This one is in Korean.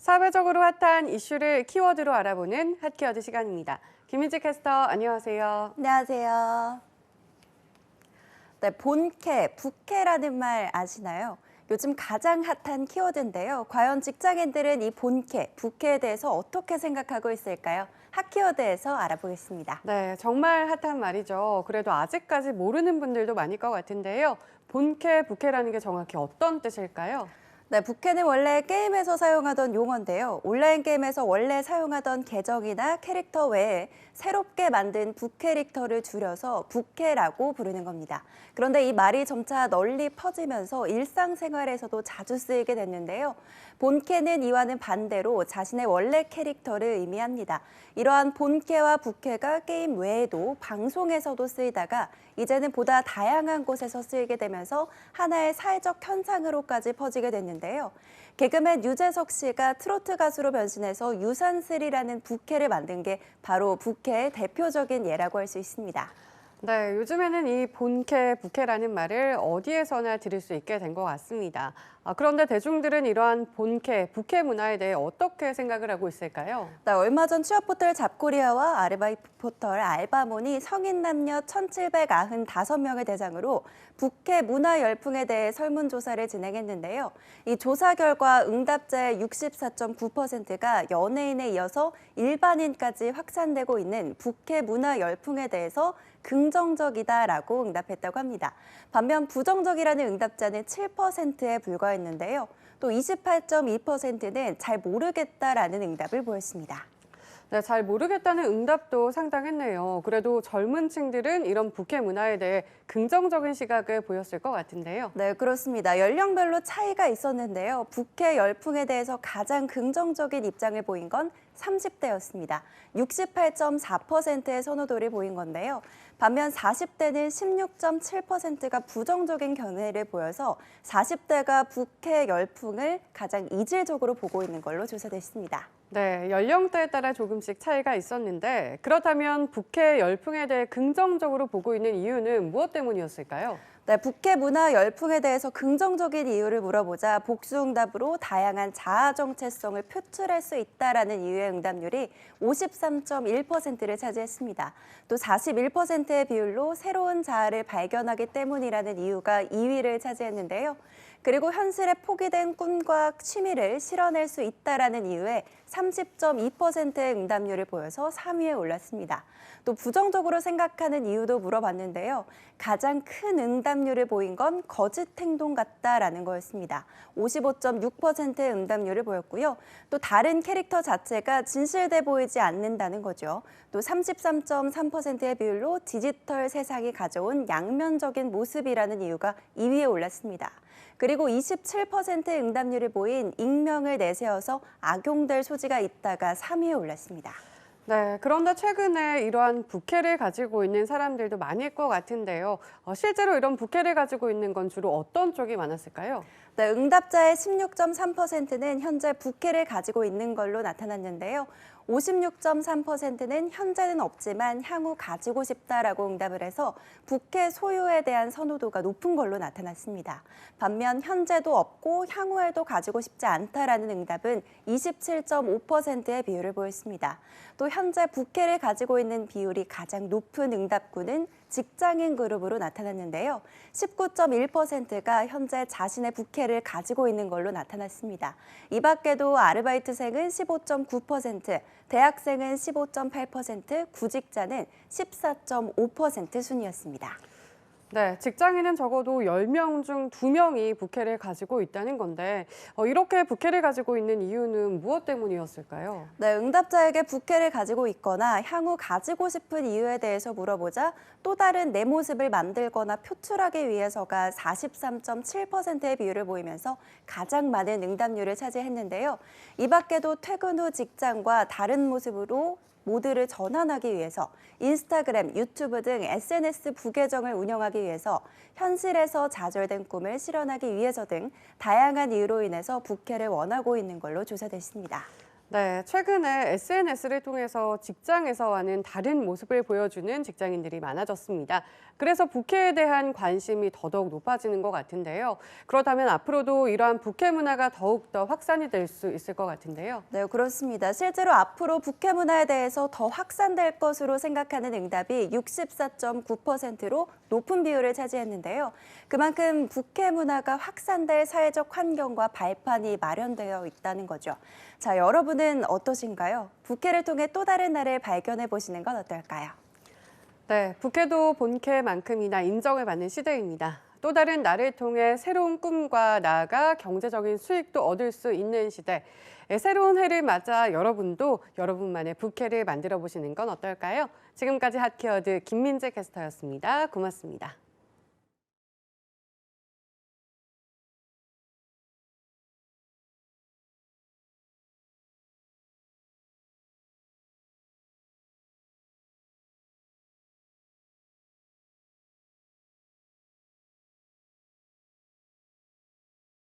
사회적으로 핫한 이슈를 키워드로 알아보는 핫키워드 시간입니다. 김민지 캐스터, 안녕하세요. 안녕하세요. 네, 본캐, 부캐라는 말 아시나요? 요즘 가장 핫한 키워드인데요. 과연 직장인들은 이 본캐, 부캐에 대해서 어떻게 생각하고 있을까요? 핫키워드에서 알아보겠습니다. 네, 정말 핫한 말이죠. 그래도 아직까지 모르는 분들도 많을 것 같은데요. 본캐, 부캐라는 게 정확히 어떤 뜻일까요? 네, 부캐는 원래 게임에서 사용하던 용어인데요. 온라인 게임에서 원래 사용하던 계정이나 캐릭터 외에 새롭게 만든 부캐릭터를 줄여서 부캐라고 부르는 겁니다. 그런데 이 말이 점차 널리 퍼지면서 일상생활에서도 자주 쓰이게 됐는데요. 본캐는 이와는 반대로 자신의 원래 캐릭터를 의미합니다. 이러한 본캐와 부캐가 게임 외에도 방송에서도 쓰이다가 이제는 보다 다양한 곳에서 쓰이게 되면서 하나의 사회적 현상으로까지 퍼지게 됐는데요. 개그맨 유재석 씨가 트로트 가수로 변신해서 유산슬이라는 부캐를 만든 게 바로 부캐의 대표적인 예라고 할 수 있습니다. 네, 요즘에는 이 본캐, 부캐라는 말을 어디에서나 들을 수 있게 된 것 같습니다. 그런데 대중들은 이러한 본캐, 부캐 문화에 대해 어떻게 생각을 하고 있을까요? 네, 얼마 전 취업포털 잡코리아와 아르바이트 포털 알바몬이 성인 남녀 1,795명을 대상으로 부캐 문화 열풍에 대해 설문조사를 진행했는데요. 이 조사 결과 응답자의 64.9%가 연예인에 이어서 일반인까지 확산되고 있는 부캐 문화 열풍에 대해서 긍정적이다라고 응답했다고 합니다. 반면 부정적이라는 응답자는 7%에 불과했는데요. 또 28.2%는 잘 모르겠다라는 응답을 보였습니다. 네, 잘 모르겠다는 응답도 상당했네요. 그래도 젊은 층들은 이런 부캐 문화에 대해 긍정적인 시각을 보였을 것 같은데요. 네, 그렇습니다. 연령별로 차이가 있었는데요. 부캐 열풍에 대해서 가장 긍정적인 입장을 보인 건 30대였습니다. 68.4%의 선호도를 보인 건데요. 반면 40대는 16.7%가 부정적인 견해를 보여서 40대가 부캐 열풍을 가장 이질적으로 보고 있는 걸로 조사됐습니다. 네, 연령대에 따라 조금씩 차이가 있었는데 그렇다면 부캐 열풍에 대해 긍정적으로 보고 있는 이유는 무엇 때문이었을까요? 네, 부캐 문화 열풍에 대해서 긍정적인 이유를 물어보자 복수응답으로 다양한 자아 정체성을 표출할 수 있다라는 이유의 응답률이 53.1%를 차지했습니다. 또 41%의 비율로 새로운 자아를 발견하기 때문이라는 이유가 2위를 차지했는데요. 그리고 현실에 포기된 꿈과 취미를 실현할 수 있다라는 이유에 30.2%의 응답률을 보여서 3위에 올랐습니다. 또 부정적으로 생각하는 이유도 물어봤는데요. 가장 큰 응답률을 보인 건 거짓 행동 같다라는 거였습니다. 55.6%의 응답률을 보였고요. 또 다른 캐릭터 자체가 진실돼 보이지 않는다는 거죠. 또 33.3%의 비율로 디지털 세상이 가져온 양면적인 모습이라는 이유가 2위에 올랐습니다. 그리고 27%의 응답률을 보인 익명을 내세워서 악용될 소지가 있다가 3위에 올랐습니다. 네, 그런데 최근에 이러한 부캐를 가지고 있는 사람들도 많을 것 같은데요. 실제로 이런 부캐를 가지고 있는 건 주로 어떤 쪽이 많았을까요? 네, 응답자의 16.3%는 현재 부캐를 가지고 있는 걸로 나타났는데요. 56.3%는 현재는 없지만 향후 가지고 싶다라고 응답을 해서 부캐 소유에 대한 선호도가 높은 걸로 나타났습니다. 반면 현재도 없고 향후에도 가지고 싶지 않다라는 응답은 27.5%의 비율을 보였습니다. 또 현재 부캐를 가지고 있는 비율이 가장 높은 응답군은 직장인 그룹으로 나타났는데요. 19.1%가 현재 자신의 부캐를 가지고 있는 걸로 나타났습니다. 이 밖에도 아르바이트생은 15.9%, 대학생은 15.8%, 구직자는 14.5% 순이었습니다. 네, 직장인은 적어도 10명 중 2명이 부캐를 가지고 있다는 건데 이렇게 부캐를 가지고 있는 이유는 무엇 때문이었을까요? 네, 응답자에게 부캐를 가지고 있거나 향후 가지고 싶은 이유에 대해서 물어보자 또 다른 내 모습을 만들거나 표출하기 위해서가 43.7%의 비율을 보이면서 가장 많은 응답률을 차지했는데요. 이 밖에도 퇴근 후 직장과 다른 모습으로 모드를 전환하기 위해서 인스타그램, 유튜브 등 SNS 부계정을 운영하기 위해서 현실에서 좌절된 꿈을 실현하기 위해서 등 다양한 이유로 인해서 부캐를 원하고 있는 걸로 조사됐습니다. 네, 최근에 SNS를 통해서 직장에서와는 다른 모습을 보여주는 직장인들이 많아졌습니다. 그래서 부캐에 대한 관심이 더더욱 높아지는 것 같은데요. 그렇다면 앞으로도 이러한 부캐 문화가 더욱더 확산이 될 수 있을 것 같은데요. 네, 그렇습니다. 실제로 앞으로 부캐 문화에 대해서 더 확산될 것으로 생각하는 응답이 64.9%로 높은 비율을 차지했는데요. 그만큼 부캐 문화가 확산될 사회적 환경과 발판이 마련되어 있다는 거죠. 자, 여러분은 어떠신가요? 부캐를 통해 또 다른 나를 발견해 보시는 건 어떨까요? 네, 부캐도 본캐만큼이나 인정을 받는 시대입니다. 또 다른 나를 통해 새로운 꿈과 나아가 경제적인 수익도 얻을 수 있는 시대. 새로운 해를 맞아 여러분도 여러분만의 부캐를 만들어 보시는 건 어떨까요? 지금까지 핫키워드 김민재 캐스터였습니다. 고맙습니다.